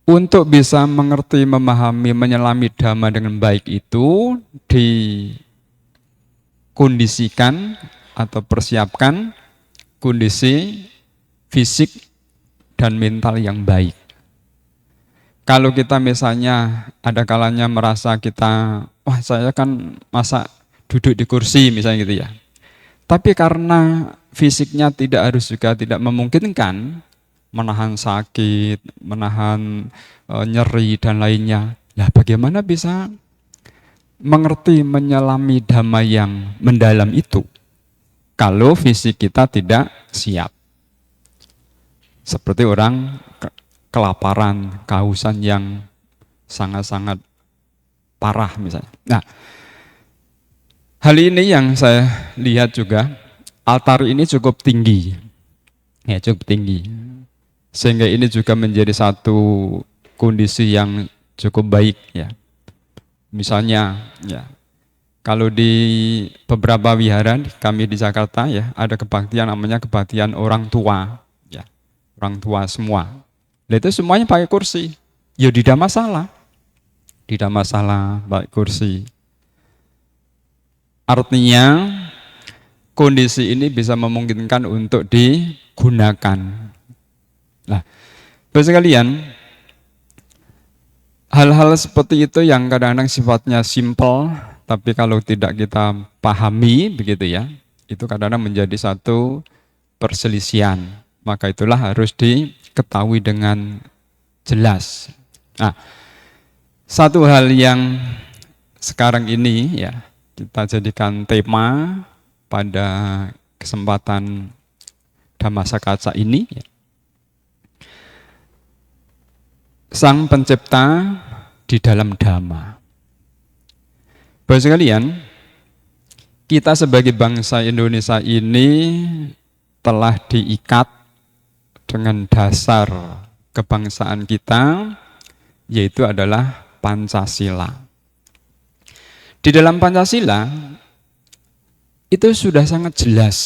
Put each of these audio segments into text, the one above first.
Untuk bisa mengerti, memahami, menyelami dhamma dengan baik itu dikondisikan atau persiapkan kondisi fisik dan mental yang baik. Kalau kita misalnya ada kalanya merasa kita, wah saya kan masa duduk di kursi misalnya gitu ya. Tapi karena fisiknya tidak memungkinkan, menahan sakit, menahan nyeri dan lainnya. Lah bagaimana bisa mengerti, menyelami dhamma yang mendalam itu kalau fisik kita tidak siap? Seperti orang kelaparan, kehausan yang sangat-sangat parah misalnya. Nah, hal ini yang saya lihat juga, altar ini cukup tinggi. Ya, cukup tinggi. Sehingga ini juga menjadi satu kondisi yang cukup baik ya. Misalnya ya, kalau di beberapa wihara kami di Jakarta ya, ada kebaktian namanya kebaktian orang tua ya. Orang tua semua. Nah, itu semuanya pakai kursi. Ya tidak masalah. Tidak masalah pakai kursi. Artinya kondisi ini bisa memungkinkan untuk digunakan. Nah, Bapak sekalian, hal-hal seperti itu yang kadang-kadang sifatnya simpel, tapi kalau tidak kita pahami begitu ya, itu kadang-kadang menjadi satu perselisihan. Maka itulah harus diketahui dengan jelas. Nah, satu hal yang sekarang ini ya kita jadikan tema pada kesempatan Dhammasakasa ini ya. Sang pencipta di dalam Dhamma. Bapak sekalian, kita sebagai bangsa Indonesia ini telah diikat dengan dasar kebangsaan kita, yaitu adalah Pancasila. Di dalam Pancasila itu sudah sangat jelas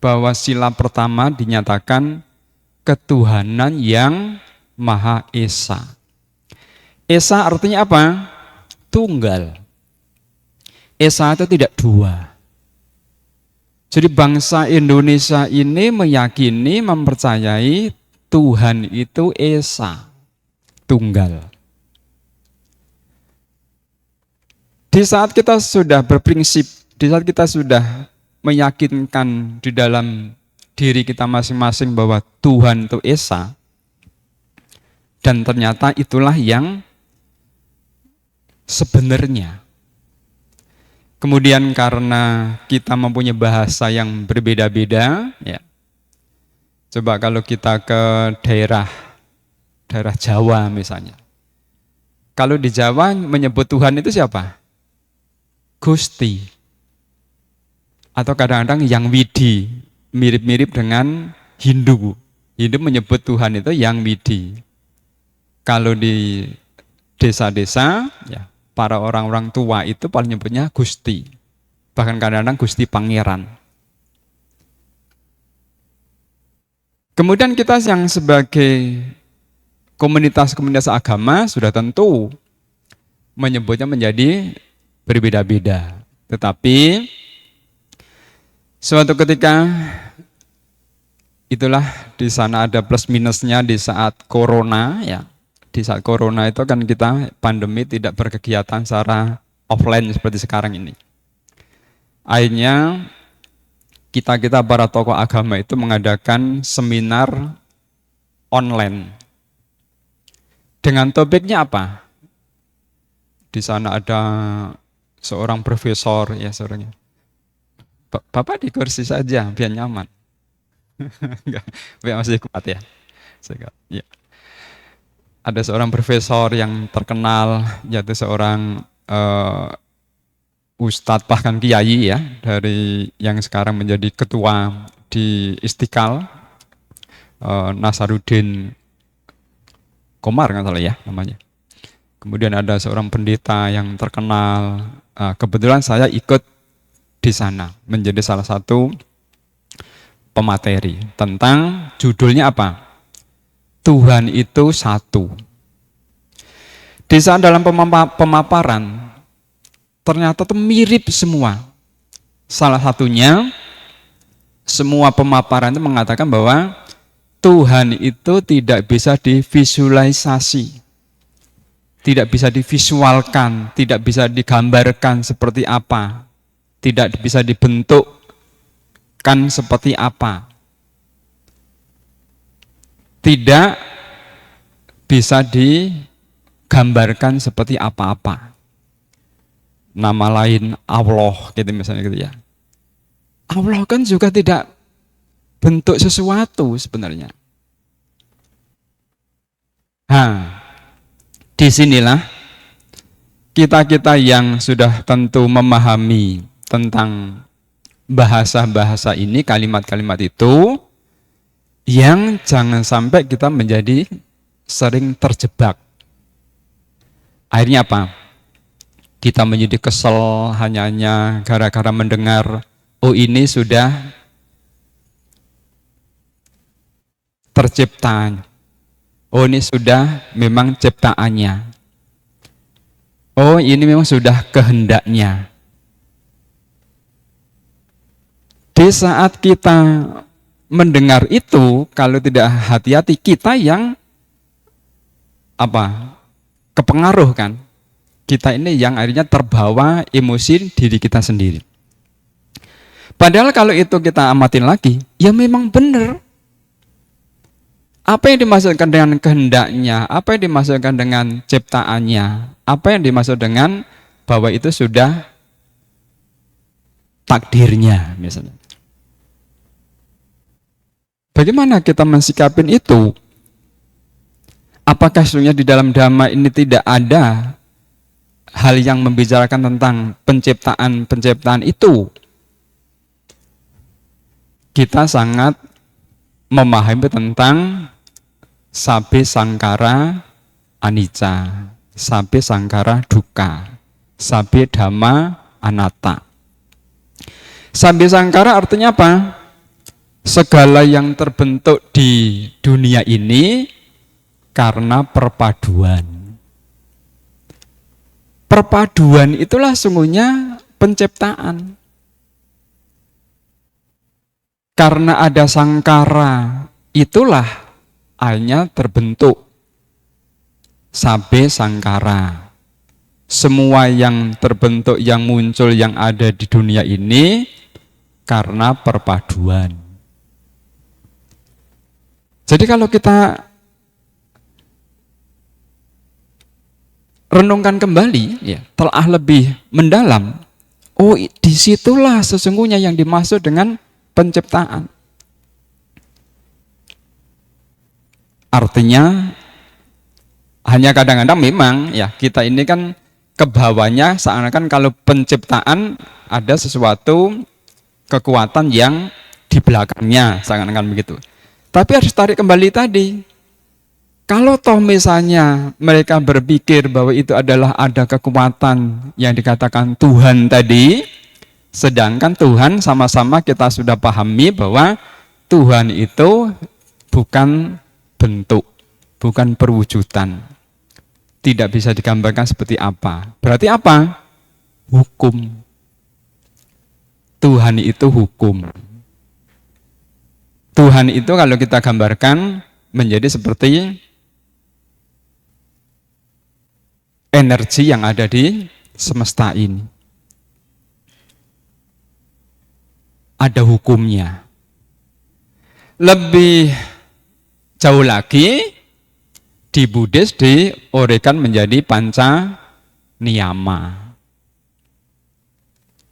bahwa sila pertama dinyatakan ketuhanan yang Maha Esa. Esa artinya apa? Tunggal. Esa itu tidak dua. Jadi bangsa Indonesia ini meyakini, mempercayai Tuhan itu Esa, tunggal. Di saat kita sudah berprinsip, di saat kita sudah meyakinkan di dalam diri kita masing-masing bahwa Tuhan itu Esa, dan ternyata itulah yang sebenarnya. Kemudian karena kita mempunyai bahasa yang berbeda-beda, ya. Coba kalau kita ke daerah Jawa misalnya. Kalau di Jawa menyebut Tuhan itu siapa? Gusti. Atau kadang-kadang yang Widi, mirip-mirip dengan Hindu. Hindu menyebut Tuhan itu yang Widi. Kalau di desa-desa, ya, para orang-orang tua itu paling nyebutnya Gusti. Bahkan kadang-kadang Gusti Pangeran. Kemudian kita yang sebagai komunitas-komunitas agama sudah tentu menyebutnya menjadi berbeda-beda. Tetapi suatu ketika itulah di sana ada plus minusnya di saat corona ya. Di saat corona itu kan kita pandemi tidak berkegiatan secara offline seperti sekarang ini. Akhirnya kita para tokoh agama itu mengadakan seminar online. Dengan topiknya apa? Di sana ada seorang profesor ya seorangnya. Bapak di kursi saja biar nyaman. Enggak, biar masih kuat ya. Ya. Ada seorang profesor yang terkenal, yaitu seorang ustadz bahkan kiai ya, dari yang sekarang menjadi ketua di Istiqlal, Nasaruddin Komar nggak salah ya namanya. Kemudian ada seorang pendeta yang terkenal, kebetulan saya ikut di sana menjadi salah satu pemateri tentang judulnya apa? Tuhan itu satu. Di saat dalam pemaparan, ternyata itu mirip semua. Salah satunya, semua pemaparan itu mengatakan bahwa Tuhan itu tidak bisa divisualisasi, tidak bisa divisualkan, tidak bisa digambarkan seperti apa, tidak bisa dibentukkan seperti apa, tidak bisa digambarkan seperti apa-apa. Nama lain Allah gitu misalnya gitu ya. Allah kan juga tidak bentuk sesuatu sebenarnya. Nah, disinilah kita-kita yang sudah tentu memahami tentang bahasa-bahasa ini, kalimat-kalimat itu, yang jangan sampai kita menjadi sering terjebak. Akhirnya apa? Kita menjadi kesel hanya gara-gara mendengar, oh ini sudah tercipta, oh ini sudah memang ciptaannya, oh ini memang sudah kehendaknya. Di saat kita mendengar itu, kalau tidak hati-hati, kita yang kepengaruh kan. Kita ini yang akhirnya terbawa emosi diri kita sendiri. Padahal kalau itu kita amatin lagi, ya memang benar. Apa yang dimaksudkan dengan kehendaknya, apa yang dimaksudkan dengan ciptaannya, apa yang dimaksud dengan bahwa itu sudah takdirnya misalnya. Bagaimana kita mensikapin itu? Apakah sesungguhnya di dalam Dhamma ini tidak ada hal yang membicarakan tentang penciptaan itu? Kita sangat memahami tentang sabbe sangkara anicca, sabbe sangkara dukkha, sabbe dhamma anatta. Sabbe sangkara artinya apa? Segala yang terbentuk di dunia ini karena perpaduan. Perpaduan itulah sungguhnya penciptaan. Karena ada sangkara, itulah akhirnya terbentuk sabbe sangkara. Semua yang terbentuk, yang muncul, yang ada di dunia ini karena perpaduan. Jadi kalau kita renungkan kembali, ya, telah lebih mendalam, oh disitulah sesungguhnya yang dimaksud dengan penciptaan. Artinya, hanya kadang-kadang memang ya kita ini kan kebawahnya seakan-akan kalau penciptaan ada sesuatu kekuatan yang di belakangnya, seakan-akan begitu. Tapi harus tarik kembali tadi. Kalau toh misalnya mereka berpikir bahwa itu adalah ada kekuatan yang dikatakan Tuhan tadi, sedangkan Tuhan sama-sama kita sudah pahami bahwa Tuhan itu bukan bentuk, bukan perwujudan. Tidak bisa digambarkan seperti apa. Berarti apa? Hukum. Tuhan itu hukum. Tuhan itu kalau kita gambarkan menjadi seperti energi yang ada di semesta ini. Ada hukumnya. Lebih jauh lagi, di Buddhis diuraikan menjadi panca niyama.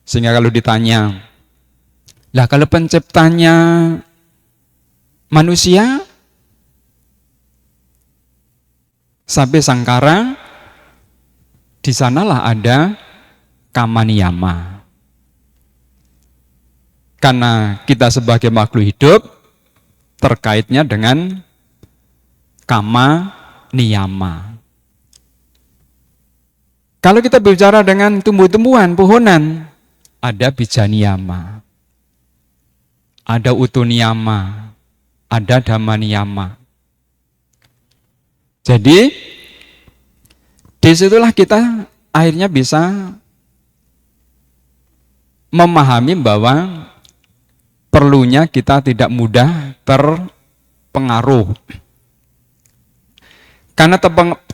Sehingga kalau ditanya, lah kalau penciptanya manusia, sabbe sangkara, di sanalah ada kama niyama. Karena kita sebagai makhluk hidup terkaitnya dengan kama niyama. Kalau kita bicara dengan tumbuh-tumbuhan, pohonan, ada bija niyama, ada utu niyama, ada dhamma niyama. Jadi disitulah kita akhirnya bisa memahami bahwa perlunya kita tidak mudah terpengaruh. Karena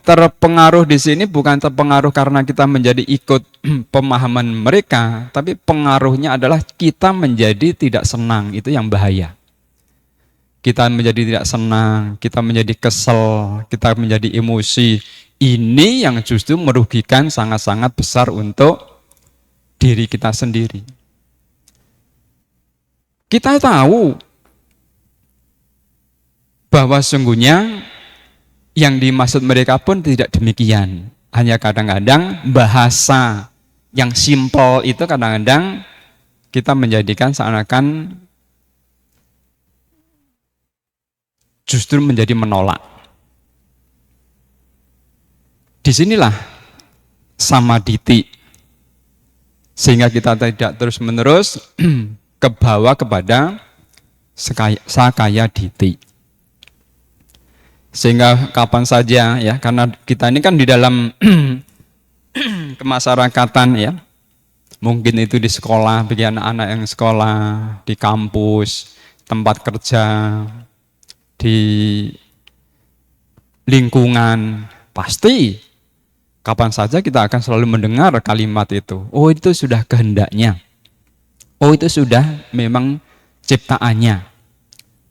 terpengaruh di sini bukan terpengaruh karena kita menjadi ikut pemahaman mereka, tapi pengaruhnya adalah kita menjadi tidak senang, itu yang bahaya. Kita menjadi tidak senang, kita menjadi kesel, kita menjadi emosi. Ini yang justru merugikan sangat-sangat besar untuk diri kita sendiri. Kita tahu bahwa sungguhnya yang dimaksud mereka pun tidak demikian. Hanya kadang-kadang bahasa yang simpel itu kadang-kadang kita menjadikan seakan-akan justru menjadi menolak. Disinilah samaditi. Sehingga kita tidak terus-menerus kebawa kepada sakaya diti. Sehingga kapan saja ya, karena kita ini kan di dalam kemasyarakatan ya, mungkin itu di sekolah bagi anak-anak yang sekolah, di kampus, tempat kerja, di lingkungan, pasti kapan saja kita akan selalu mendengar kalimat itu. Oh, itu sudah kehendaknya. Oh, itu sudah memang ciptaannya.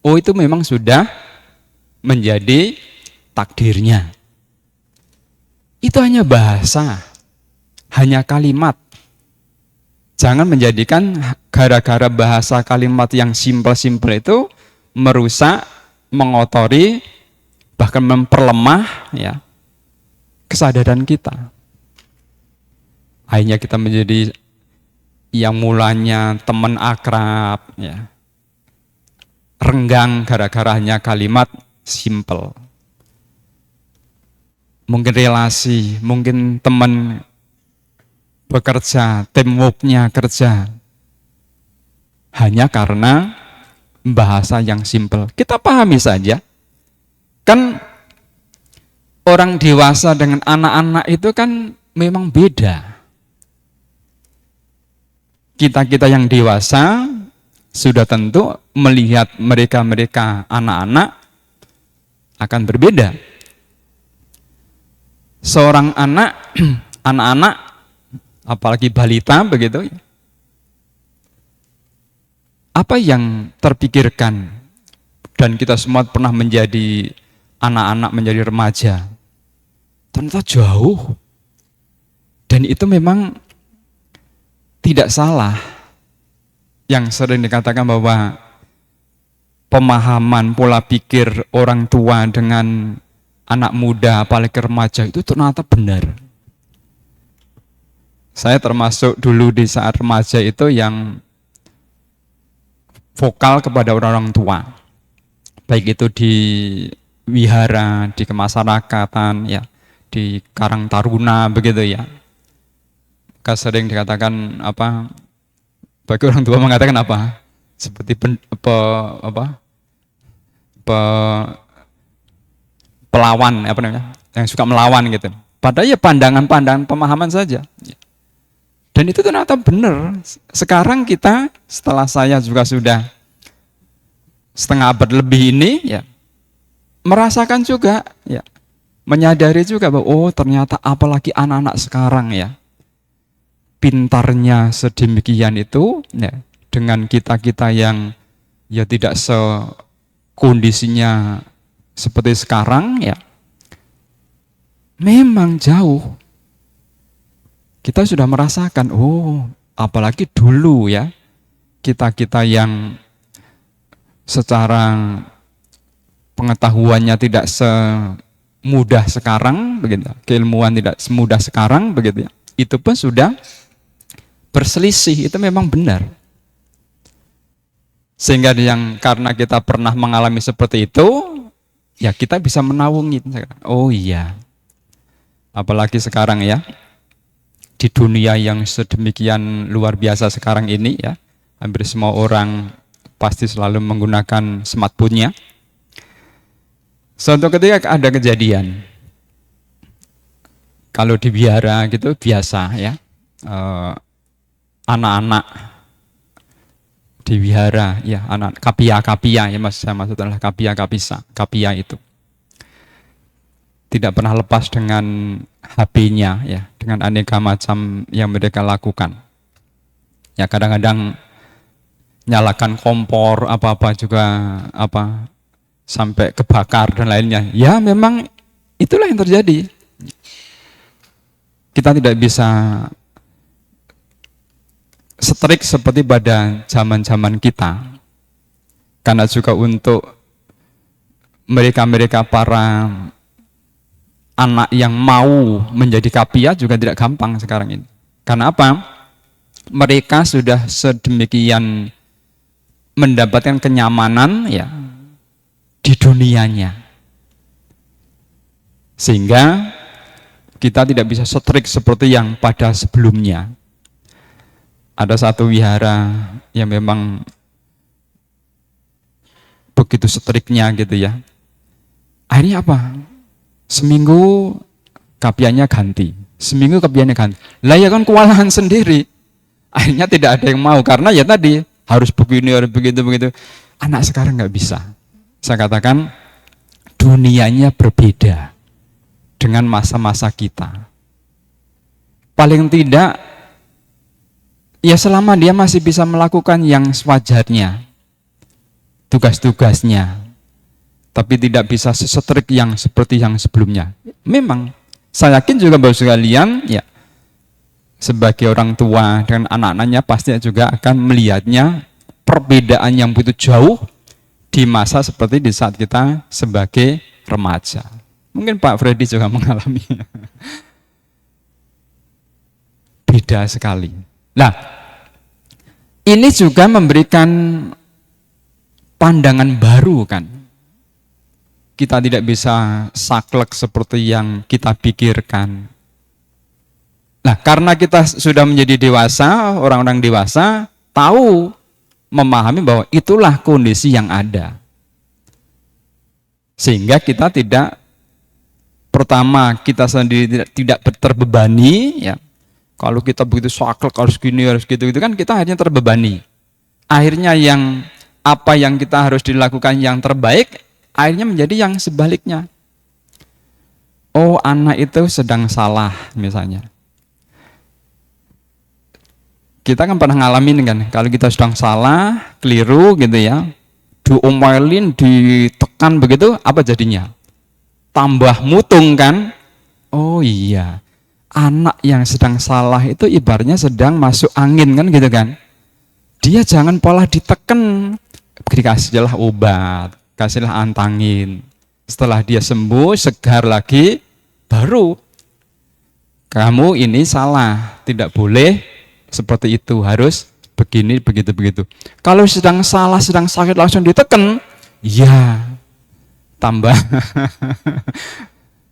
Oh, itu memang sudah menjadi takdirnya. Itu hanya bahasa, hanya kalimat. Jangan menjadikan gara-gara bahasa kalimat yang simpel-simpel itu merusak, mengotori, bahkan memperlemah ya kesadaran kita. Akhirnya kita menjadi yang mulanya teman akrab ya, renggang gara-gara hanya kalimat simple. Mungkin relasi, mungkin teman bekerja, teamwork-nya kerja. Hanya karena bahasa yang simple. Kita pahami saja. Kan orang dewasa dengan anak-anak itu kan memang beda. Kita-kita yang dewasa sudah tentu melihat mereka-mereka anak-anak akan berbeda. Seorang anak, anak-anak, apalagi balita begitu, apa yang terpikirkan? Dan kita semua pernah menjadi anak-anak, menjadi remaja. Ternyata jauh. Dan itu memang tidak salah. Yang sering dikatakan bahwa pemahaman pola pikir orang tua dengan anak muda apalagi remaja itu ternyata benar. Saya termasuk dulu di saat remaja itu yang vokal kepada orang-orang tua. Baik itu di wihara, di kemasyarakatan ya, di Karang Taruna begitu ya. Maka sering dikatakan apa? Bagi orang tua mengatakan apa? Seperti pelawan apa namanya, yang suka melawan gitu. Padahal ya pandangan-pandangan pemahaman saja. Dan itu ternyata benar. Sekarang kita setelah saya juga sudah setengah abad lebih ini ya merasakan juga ya, menyadari juga bahwa oh ternyata apalagi anak-anak sekarang ya pintarnya sedemikian itu ya, dengan kita-kita yang ya tidak sekondisinya seperti sekarang ya memang jauh. Kita sudah merasakan oh apalagi dulu ya kita-kita yang secara pengetahuannya tidak semudah sekarang begitu, keilmuan tidak semudah sekarang begitu ya. Itu pun sudah berselisih, itu memang benar. Sehingga yang karena kita pernah mengalami seperti itu, ya kita bisa menaungi. Oh iya, apalagi sekarang ya, di dunia yang sedemikian luar biasa sekarang ini ya, hampir semua orang pasti selalu menggunakan smartphone-nya. Suatu ketika ada kejadian, kalau di biara gitu biasa ya, anak-anak di wihara, ya anak kapia ya mas, saya maksud adalah kapisa, kapia itu tidak pernah lepas dengan HP-nya ya, dengan aneka macam yang mereka lakukan. Ya kadang-kadang nyalakan kompor apa-apa juga apa sampai kebakar dan lainnya. Ya memang itulah yang terjadi. Kita tidak bisa strik seperti pada zaman-zaman kita. Karena juga untuk mereka-mereka para anak yang mau menjadi kapia juga tidak gampang sekarang ini. Karena apa? Mereka sudah sedemikian mendapatkan kenyamanan ya di dunianya. Sehingga kita tidak bisa strik seperti yang pada sebelumnya. Ada satu wihara yang memang begitu striknya gitu ya. Akhirnya apa? Seminggu kapiannya ganti. Seminggu kapiannya ganti. Lah ya kan kewalahan sendiri. Akhirnya tidak ada yang mau karena ya tadi harus begini, harus begitu. Anak sekarang nggak bisa. Saya katakan dunianya berbeda dengan masa-masa kita. Paling tidak ya selama dia masih bisa melakukan yang sewajarnya, tugas-tugasnya, tapi tidak bisa sesetrik yang seperti yang sebelumnya. Memang saya yakin juga bahwa sekalian ya sebagai orang tua dengan anak-anaknya pasti juga akan melihatnya perbedaan yang begitu jauh di masa seperti di saat kita sebagai remaja. Mungkin Pak Freddy juga mengalami. Beda sekali. Nah, ini juga memberikan pandangan baru kan. Kita tidak bisa saklek seperti yang kita pikirkan. Nah, karena kita sudah menjadi dewasa, orang-orang dewasa tahu, memahami bahwa itulah kondisi yang ada. Sehingga kita tidak, pertama kita sendiri tidak terbebani ya. Kalau kita begitu saklek harus gini, harus gitu kan kita akhirnya terbebani. Akhirnya yang apa yang kita harus dilakukan yang terbaik akhirnya menjadi yang sebaliknya. Oh, anak itu sedang salah misalnya. Kita kan pernah ngalamin kan, kalau kita sedang salah, keliru gitu ya, diomelin, ditekan begitu, apa jadinya? Tambah mutung kan? Oh iya, anak yang sedang salah itu ibaratnya sedang masuk angin kan gitu kan? Dia jangan pola ditekan, dikasihlah obat, kasihlah antangin. Setelah dia sembuh, segar lagi, baru kamu ini salah, tidak boleh seperti itu, harus begini, begitu. Kalau sedang salah, sedang sakit langsung ditekan, ya tambah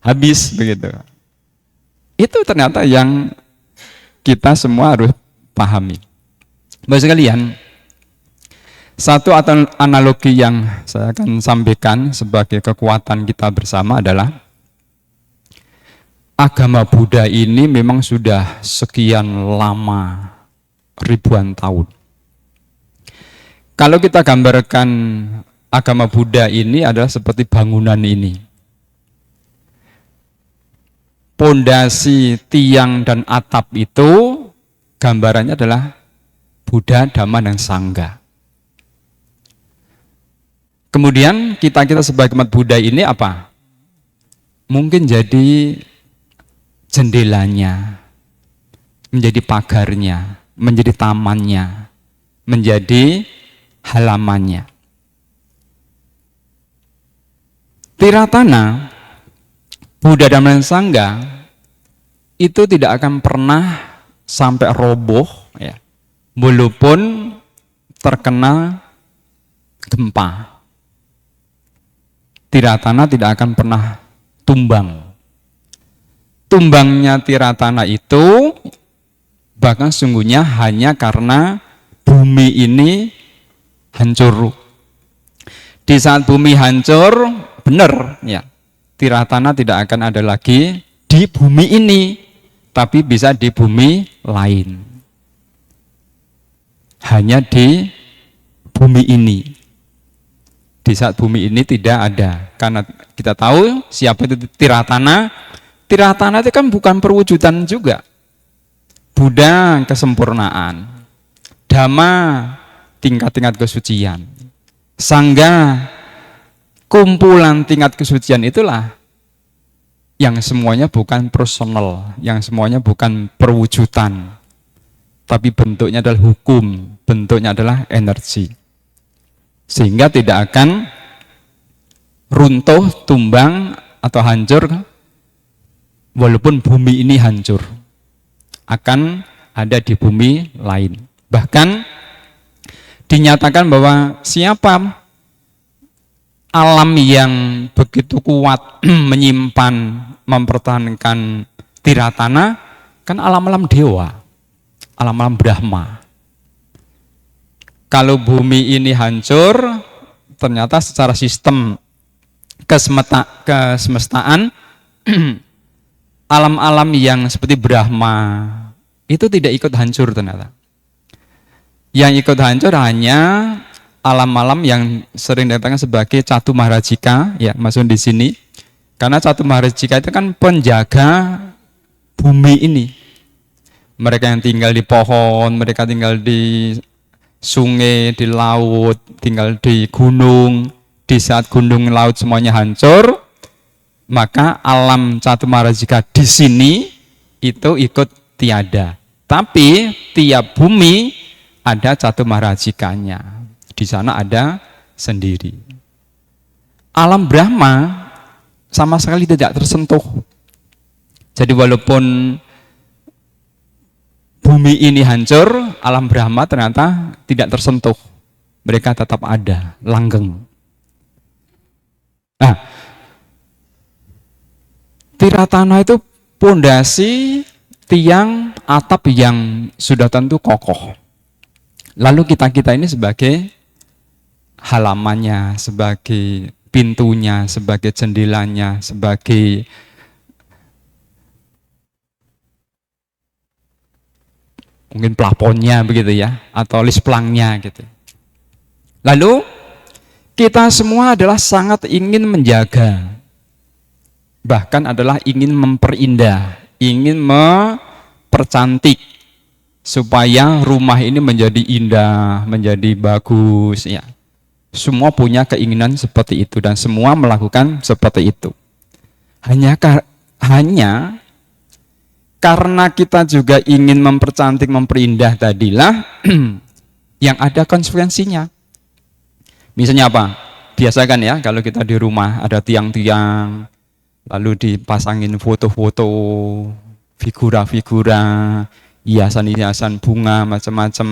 habis begitu. Itu ternyata yang kita semua harus pahami. Bapak sekalian, satu analogi yang saya akan sampaikan sebagai kekuatan kita bersama adalah agama Buddha ini memang sudah sekian lama, ribuan tahun. Kalau kita gambarkan agama Buddha ini adalah seperti bangunan ini. Pondasi, tiang, dan atap itu gambarannya adalah Buddha, Dhamma, dan Sangha. Kemudian kita sebagai umat Buddha ini apa? Mungkin jadi jendelanya, menjadi pagarnya, menjadi tamannya, menjadi halamannya. Tiratana, Buddha dan Sangha itu tidak akan pernah sampai roboh ya, walaupun terkena gempa. Tiratana tidak akan pernah tumbang. Tumbangnya Tiratana itu bahkan sungguhnya hanya karena bumi ini hancur. Di saat bumi hancur, benar ya. Tiratana tidak akan ada lagi di bumi ini, tapi bisa di bumi lain. Hanya di bumi ini. Di saat bumi ini tidak ada. Karena kita tahu siapa itu Tiratana. Tiratana itu kan bukan perwujudan juga. Buddha kesempurnaan. Dhamma tingkat-tingkat kesucian. Sangga kumpulan tingkat kesucian itulah yang semuanya bukan personal, yang semuanya bukan perwujudan, tapi bentuknya adalah hukum, bentuknya adalah energi. Sehingga tidak akan runtuh, tumbang, atau hancur, walaupun bumi ini hancur. Akan ada di bumi lain. Bahkan dinyatakan bahwa siapa alam yang begitu kuat menyimpan, mempertahankan Tiratana, kan alam-alam dewa, alam-alam Brahma. Kalau bumi ini hancur, ternyata secara sistem kesemestaan, alam-alam yang seperti Brahma itu tidak ikut hancur ternyata. Yang ikut hancur hanya alam-alam yang sering dikatakan sebagai Catu Maharajika, ya masuk di sini. Karena Catu Maharajika itu kan penjaga bumi ini. Mereka yang tinggal di pohon, mereka tinggal di sungai, di laut, tinggal di gunung. Di saat gunung laut semuanya hancur, maka alam Catu Maharajika di sini itu ikut tiada. Tapi tiap bumi ada Catu Maharajikanya. Di sana ada sendiri. Alam Brahma sama sekali tidak tersentuh. Jadi walaupun bumi ini hancur, alam Brahma ternyata tidak tersentuh. Mereka tetap ada, langgeng. Nah, Tiratana itu pondasi tiang atap yang sudah tentu kokoh. Lalu kita ini sebagai halamannya, sebagai pintunya, sebagai jendelanya, sebagai mungkin plafonnya begitu ya, atau lisplangnya gitu. Lalu kita semua adalah sangat ingin menjaga, bahkan adalah ingin memperindah, ingin mempercantik supaya rumah ini menjadi indah, menjadi bagus ya. Semua punya keinginan seperti itu dan semua melakukan seperti itu. Hanya karena kita juga ingin mempercantik, memperindah tadilah yang ada konsekuensinya. Misalnya apa? Biasa kan ya, kalau kita di rumah ada tiang-tiang, lalu dipasangin foto-foto, figura-figura, hiasan-hiasan bunga, macam-macam.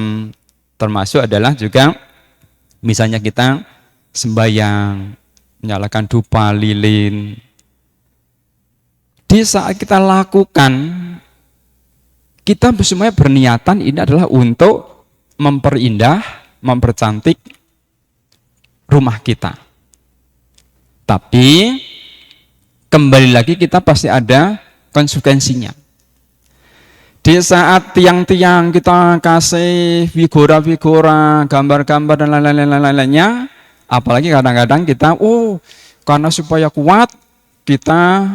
Termasuk adalah juga misalnya kita sembahyang, menyalakan dupa, lilin. Di saat kita lakukan, kita semuanya berniatan ini adalah untuk memperindah, mempercantik rumah kita. Tapi kembali lagi kita pasti ada konsekuensinya. Di saat tiang-tiang kita kasih figura-figura, gambar-gambar dan lain-lainnya, apalagi kadang-kadang kita, karena supaya kuat, kita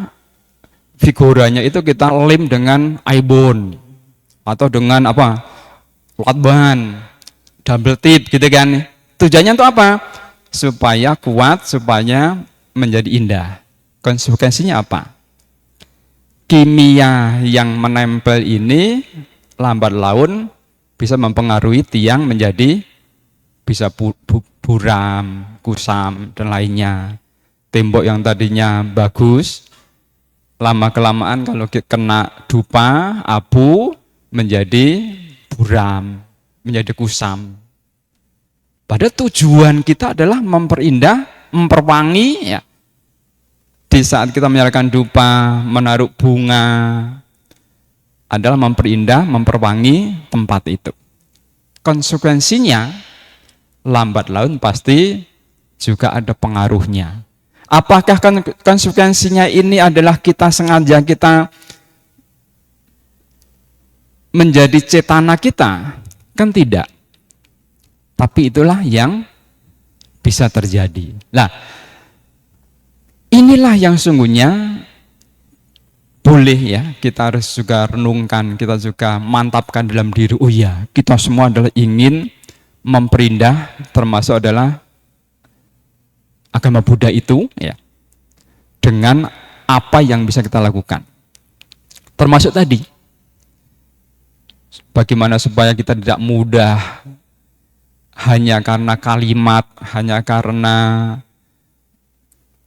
figuranya itu kita lem dengan ibon atau dengan apa? Lakban, double tip gitu kan. Tujuannya untuk apa? Supaya kuat, supaya menjadi indah. Konsekuensinya apa? Kimia yang menempel ini lambat laun bisa mempengaruhi tiang menjadi bisa buram, kusam, dan lainnya. Tembok yang tadinya bagus, lama-kelamaan kalau kena dupa, abu, menjadi buram, menjadi kusam. Padahal tujuan kita adalah memperindah, memperwangi ya. Di saat kita menyalakan dupa, menaruh bunga, adalah memperindah, memperwangi tempat itu. Konsekuensinya, lambat laun pasti juga ada pengaruhnya. Apakah konsekuensinya ini adalah kita sengaja kita menjadi cetana kita? Kan tidak. Tapi itulah yang bisa terjadi. Nah, inilah yang sungguhnya boleh ya, kita harus juga renungkan, kita juga mantapkan dalam diri. Oh ya, kita semua adalah ingin memperindah, termasuk adalah agama Buddha itu ya, dengan apa yang bisa kita lakukan. Termasuk tadi, bagaimana supaya kita tidak mudah hanya karena kalimat, hanya karena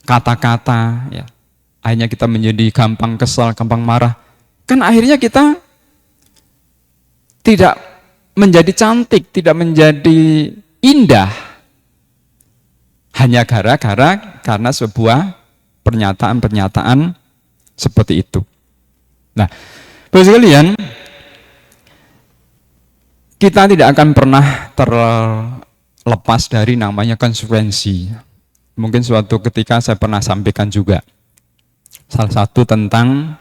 kata-kata, ya, akhirnya kita menjadi gampang kesal, gampang marah. Kan akhirnya kita tidak menjadi cantik, tidak menjadi indah, hanya karena sebuah pernyataan-pernyataan seperti itu. Nah, Bapak sekalian, kita tidak akan pernah terlepas dari namanya konsekuensi. Mungkin suatu ketika saya pernah sampaikan juga. Salah satu tentang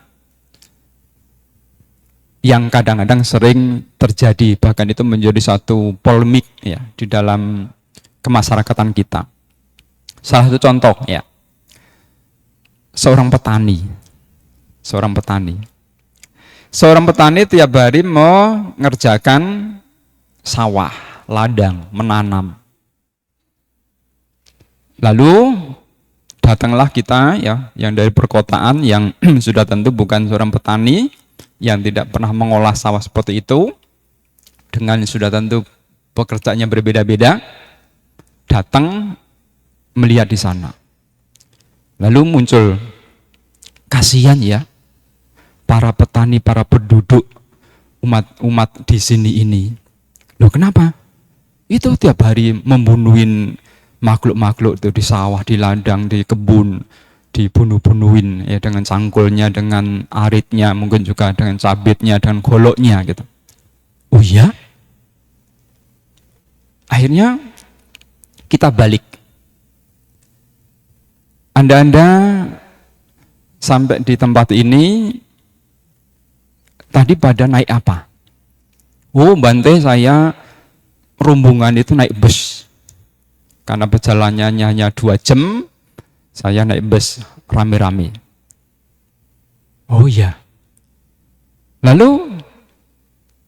yang kadang-kadang sering terjadi, bahkan itu menjadi satu polemik ya di dalam kemasyarakatan kita. Salah satu contoh ya, seorang petani tiap hari mau ngerjakan sawah, ladang, menanam. Lalu datanglah kita ya, yang dari perkotaan yang sudah tentu bukan seorang petani, yang tidak pernah mengolah sawah seperti itu, dengan sudah tentu pekerjaannya berbeda-beda, datang melihat di sana. Lalu muncul, kasihan ya, para petani, para penduduk, umat di sini ini. Loh kenapa? Itu tiap hari membunuhin makhluk-makhluk itu di sawah, di ladang, di kebun, dibunuh-bunuhin ya, dengan cangkulnya, dengan aritnya, mungkin juga dengan cabitnya, dengan goloknya gitu. Oh iya? Akhirnya kita balik. Anda sampai di tempat ini tadi pada naik apa? Oh, Bante, saya rombongan itu naik bus. Karena perjalanannya hanya 2 jam, saya naik bus rame-rame. Oh iya. Lalu,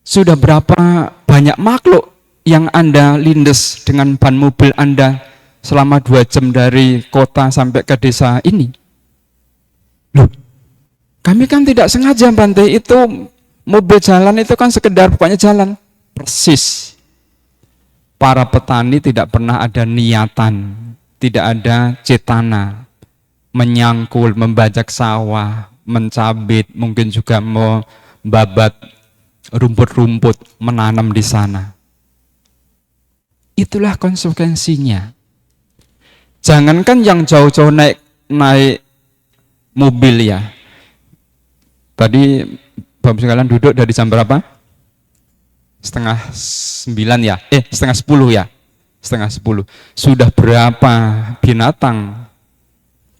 sudah berapa banyak makhluk yang Anda lindes dengan ban mobil Anda selama 2 jam dari kota sampai ke desa ini? Loh, kami kan tidak sengaja, Bante, itu mobil jalan itu kan sekedar pokoknya jalan. Persis. Para petani tidak pernah ada niatan, tidak ada cetana, menyangkul, membajak sawah, mencabit, mungkin juga membabat rumput-rumput, menanam di sana. Itulah konsekuensinya. Jangankan yang jauh-jauh naik mobil ya. Tadi Bapak sekalian duduk dari jam berapa? 8:30 ya? 8:30 ya? 8:30. Sudah berapa binatang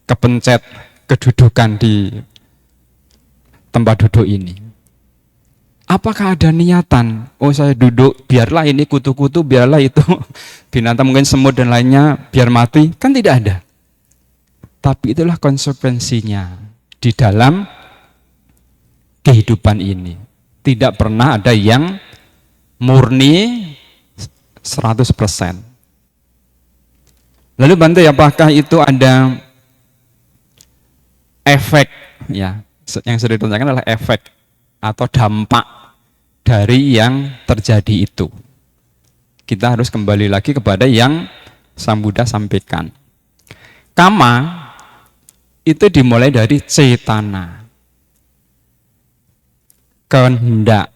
kepencet kedudukan di tempat duduk ini? Apakah ada niatan? Oh, saya duduk, biarlah ini kutu-kutu, biarlah itu binatang mungkin semut dan lainnya, biar mati. Kan tidak ada. Tapi itulah konsekuensinya di dalam kehidupan ini. Tidak pernah ada yang murni 100%. Lalu Bante, apakah itu ada efek ya? Yang sering ditanyakan adalah efek atau dampak dari yang terjadi itu. Kita harus kembali lagi kepada yang Sang Buddha sampaikan. Kama itu dimulai dari cetana, kehendak,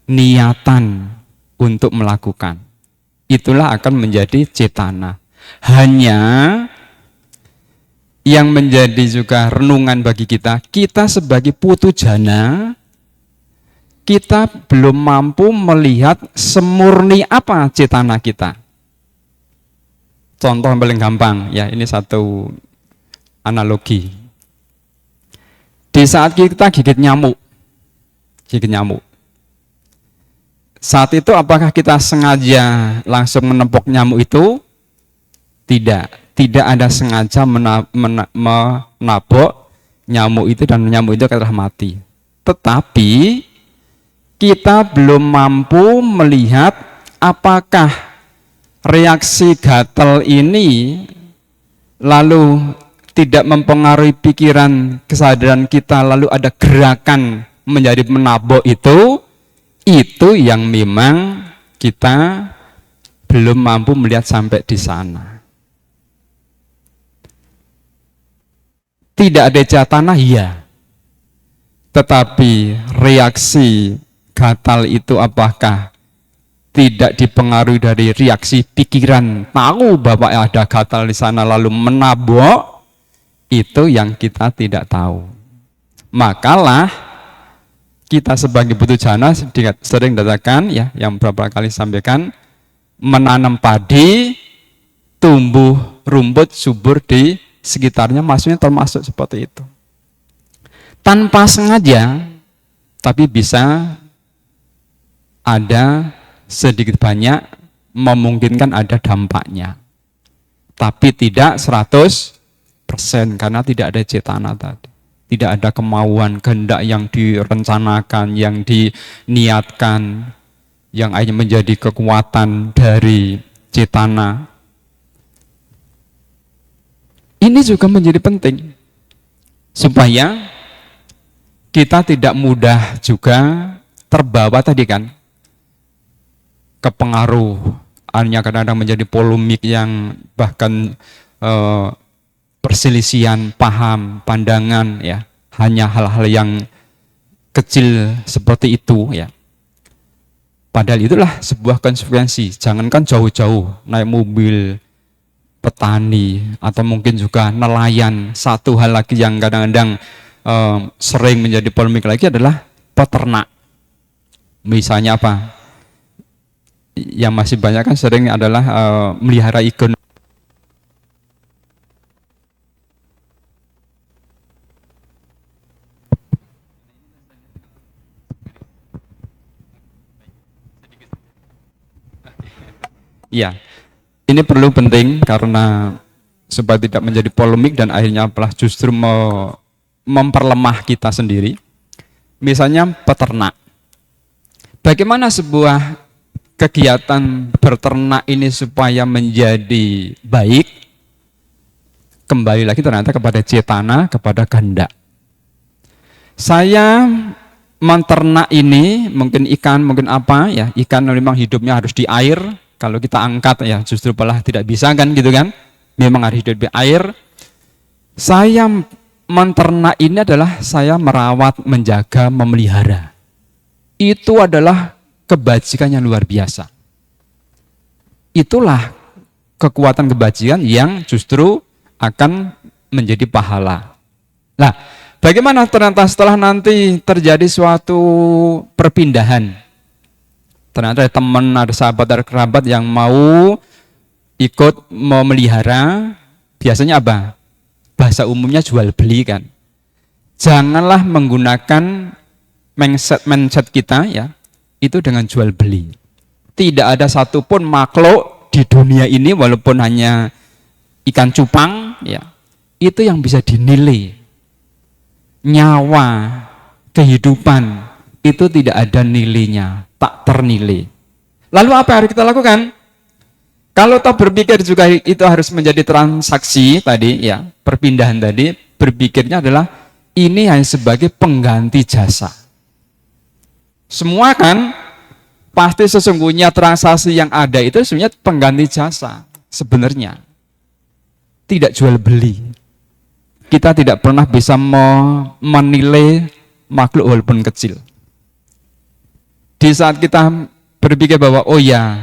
niatan untuk melakukan. Itulah akan menjadi cetana. Hanya yang menjadi juga renungan bagi kita sebagai putu jana, kita belum mampu melihat semurni apa cetana kita. Contoh yang paling gampang, ya ini satu analogi. Di saat kita gigit nyamuk, saat itu apakah kita sengaja langsung menepok nyamuk itu? Tidak ada sengaja menabok nyamuk itu dan nyamuk itu telah mati. Tetapi kita belum mampu melihat apakah reaksi gatal ini lalu tidak mempengaruhi pikiran, kesadaran kita, lalu ada gerakan menjadi menabok itu yang memang kita belum mampu melihat sampai di sana. Tidak ada tanah, ya. Tetapi reaksi gatal itu apakah tidak dipengaruhi dari reaksi pikiran, tahu bahwa ada gatal di sana lalu menabok, itu yang kita tidak tahu. Makalah kita sebagai butuh jana sering katakan, ya, yang beberapa kali sampaikan, menanam padi, tumbuh rumput subur di sekitarnya, maksudnya termasuk seperti itu. Tanpa sengaja, tapi bisa ada sedikit banyak memungkinkan ada dampaknya. Tapi tidak 100% karena tidak ada cetana tadi. Tidak ada kemauan, kehendak yang direncanakan, yang diniatkan, yang hanya menjadi kekuatan dari cetana. Ini juga menjadi penting supaya kita tidak mudah juga terbawa tadi kan ke pengaruh, hanya kadang-kadang menjadi polemik yang bahkan perselisihan paham, pandangan, ya, hanya hal-hal yang kecil seperti itu, ya. Padahal itulah sebuah konsekuensi. Jangankan jauh-jauh naik mobil petani atau mungkin juga nelayan. Satu hal lagi yang kadang-kadang sering menjadi polemik lagi adalah peternak. Misalnya apa? Yang masih banyak kan sering adalah melihara ikan. Iya, ini perlu penting karena supaya tidak menjadi polemik dan akhirnya malah justru memperlemah kita sendiri. Misalnya peternak. Bagaimana sebuah kegiatan berternak ini supaya menjadi baik? Kembali lagi ternyata kepada cetana, kepada kehendak. Saya menternak ini, mungkin ikan, mungkin apa, ya, ikan memang hidupnya harus di air. Kalau kita angkat, ya, justru malah tidak bisa kan, gitu kan? Memang harus hidup di air. Saya menternak ini adalah saya merawat, menjaga, memelihara. Itu adalah kebajikan yang luar biasa. Itulah kekuatan kebajikan yang justru akan menjadi pahala. Nah, bagaimana ternyata setelah nanti terjadi suatu perpindahan? Ternyata ada teman, ada sahabat, ada kerabat yang mau ikut memelihara. Biasanya apa? Bahasa umumnya jual beli kan. Janganlah menggunakan mindset kita, ya, itu dengan jual beli. Tidak ada satupun makhluk di dunia ini walaupun hanya ikan cupang, ya, itu yang bisa dinilai. Nyawa, kehidupan itu tidak ada nilainya, tak ternilai. Lalu apa yang harus kita lakukan? Kalau kita berpikir juga itu harus menjadi transaksi tadi, ya, perpindahan tadi, berpikirnya adalah ini hanya sebagai pengganti jasa. Semua kan pasti sesungguhnya transaksi yang ada itu sebenarnya pengganti jasa. Sebenarnya tidak jual beli. Kita tidak pernah bisa menilai makhluk walaupun kecil. Di saat kita berpikir bahwa oh ya,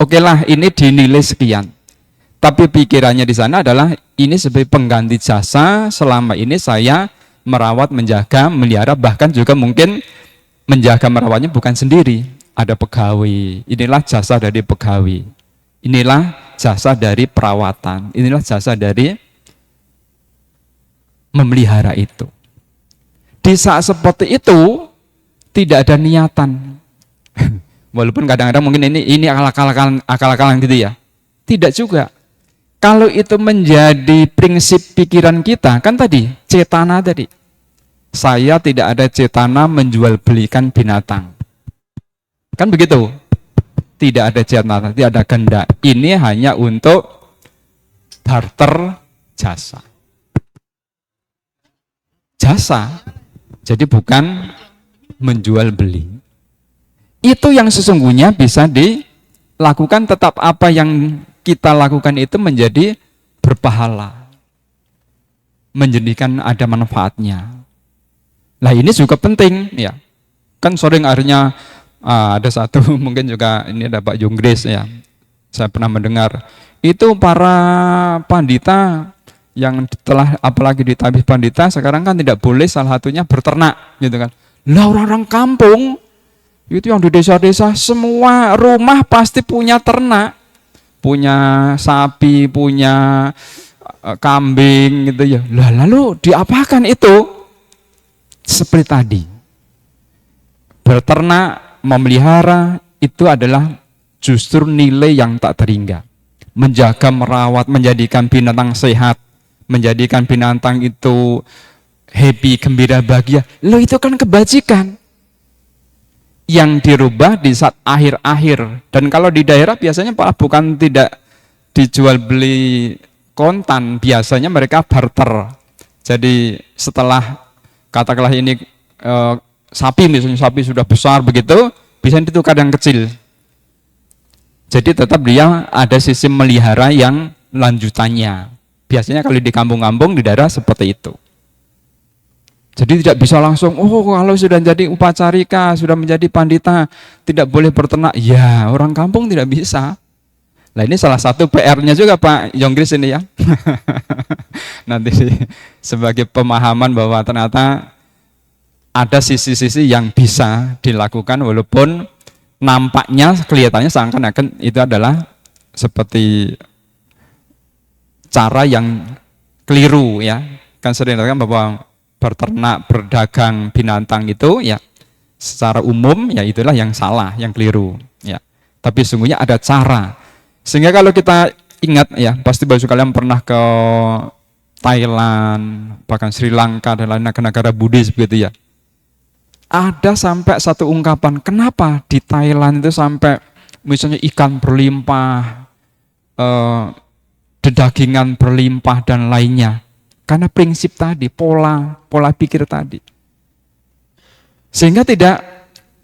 oke lah ini dinilai sekian. Tapi pikirannya di sana adalah ini sebagai pengganti jasa selama ini saya merawat, menjaga, melihara, bahkan juga mungkin menjaga merawatnya bukan sendiri. Ada pegawai, inilah jasa dari pegawai. Inilah jasa dari perawatan, inilah jasa dari memelihara itu. Di saat seperti itu tidak ada niatan. Walaupun kadang-kadang mungkin ini akal-akalan gitu ya. Tidak juga. Kalau itu menjadi prinsip pikiran kita, kan tadi cetana tadi. Saya tidak ada cetana menjual belikan binatang. Kan begitu. Tidak ada cetana, tidak ada kehendak. Ini hanya untuk barter jasa. Jasa. Jadi bukan menjual beli. Itu yang sesungguhnya bisa dilakukan, tetap apa yang kita lakukan itu menjadi berpahala. Menjadikan ada manfaatnya. Nah ini juga penting ya. Kan sering akhirnya ada satu mungkin juga ini ada Pak Junggris ya. Saya pernah mendengar itu para pandita yang telah apalagi di tabis pandita sekarang kan tidak boleh salah satunya berternak gitu kan. Lah orang-orang kampung itu yang di desa-desa semua rumah pasti punya ternak, punya sapi, punya kambing gitu ya. Lah lalu diapakan itu? Seperti tadi. Berternak, memelihara itu adalah justru nilai yang tak terhingga. Menjaga, merawat, menjadikan binatang sehat, menjadikan binatang itu happy, gembira, bahagia. Loh itu kan kebajikan. Yang dirubah di saat akhir-akhir. Dan kalau di daerah biasanya bukan tidak dijual beli kontan, biasanya mereka barter. Jadi setelah katakanlah ini sapi misalnya, sapi sudah besar begitu, bisa ditukar yang kecil. Jadi tetap dia ada sistem melihara yang lanjutannya. Biasanya kalau di kampung-kampung di daerah seperti itu. Jadi tidak bisa langsung, kalau sudah jadi upacarika, sudah menjadi pandita, tidak boleh berternak. Ya, orang kampung tidak bisa. Nah ini salah satu PR-nya juga Pak Yonggris ini ya. Nanti sebagai pemahaman bahwa ternyata ada sisi-sisi yang bisa dilakukan walaupun nampaknya kelihatannya seakan-akan itu adalah seperti cara yang keliru ya. Kan sering dikatakan bahwa berternak, berdagang binatang itu ya secara umum ya itulah yang salah, yang keliru ya. Tapi sesungguhnya ada cara. Sehingga kalau kita ingat ya, pasti Bapak kalian pernah ke Thailand, bahkan Sri Lanka dan lain negara Buddhis begitu ya. Ada sampai satu ungkapan, kenapa di Thailand itu sampai misalnya ikan berlimpah, dedagingan berlimpah dan lainnya. Karena prinsip tadi, pola pikir tadi. Sehingga tidak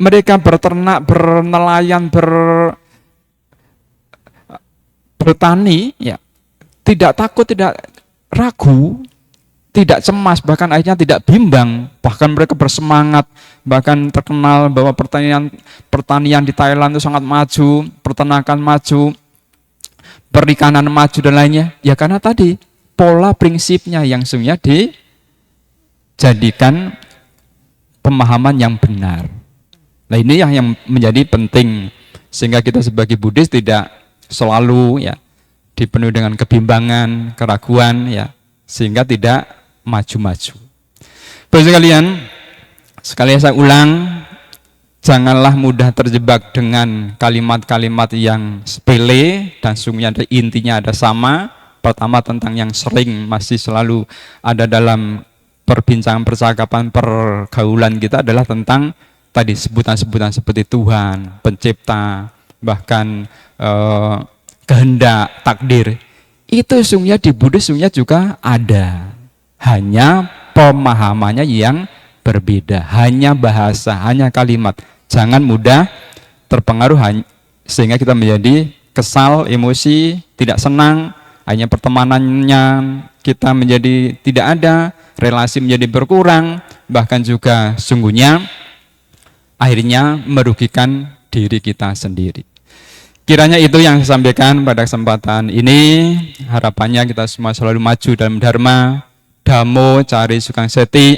mereka berternak, bernelayan, bertani, ya tidak takut, tidak ragu, tidak cemas, bahkan akhirnya tidak bimbang, bahkan mereka bersemangat, bahkan terkenal bahwa pertanian di Thailand itu sangat maju, peternakan maju, perikanan maju dan lainnya. Ya karena tadi pola prinsipnya yang sebenarnya dijadikan pemahaman yang benar. Nah ini yang menjadi penting sehingga kita sebagai Buddhis tidak selalu ya dipenuhi dengan kebimbangan, keraguan ya sehingga tidak maju-maju. Bapak sekalian, sekali saya ulang, janganlah mudah terjebak dengan kalimat-kalimat yang sepele dan sungguhnya intinya ada sama. Pertama tentang yang sering masih selalu ada dalam perbincangan, percakapan, pergaulan kita adalah tentang tadi sebutan-sebutan seperti Tuhan, pencipta, bahkan kehendak, takdir. Itu sungguhnya di Buddhis sungguhnya juga ada. Hanya pemahamannya yang berbeda, hanya bahasa, hanya kalimat. Jangan mudah terpengaruh sehingga kita menjadi kesal, emosi, tidak senang, hanya pertemanannya kita menjadi tidak ada, relasi menjadi berkurang, bahkan juga sungguhnya akhirnya merugikan diri kita sendiri. Kiranya itu yang saya sampaikan pada kesempatan ini. Harapannya kita semua selalu maju dalam dharma, dhammo, cari sukang seti.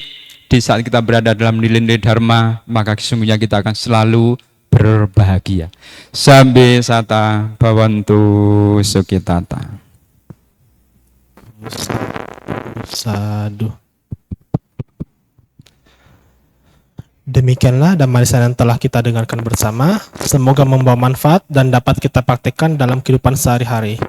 Di saat kita berada dalam nilai-nilai dharma, maka sesungguhnya kita akan selalu berbahagia. Sambe sata bhavantu sukitata. Sadu. Demikianlah damai yang telah kita dengarkan bersama. Semoga membawa manfaat dan dapat kita praktekkan dalam kehidupan sehari-hari.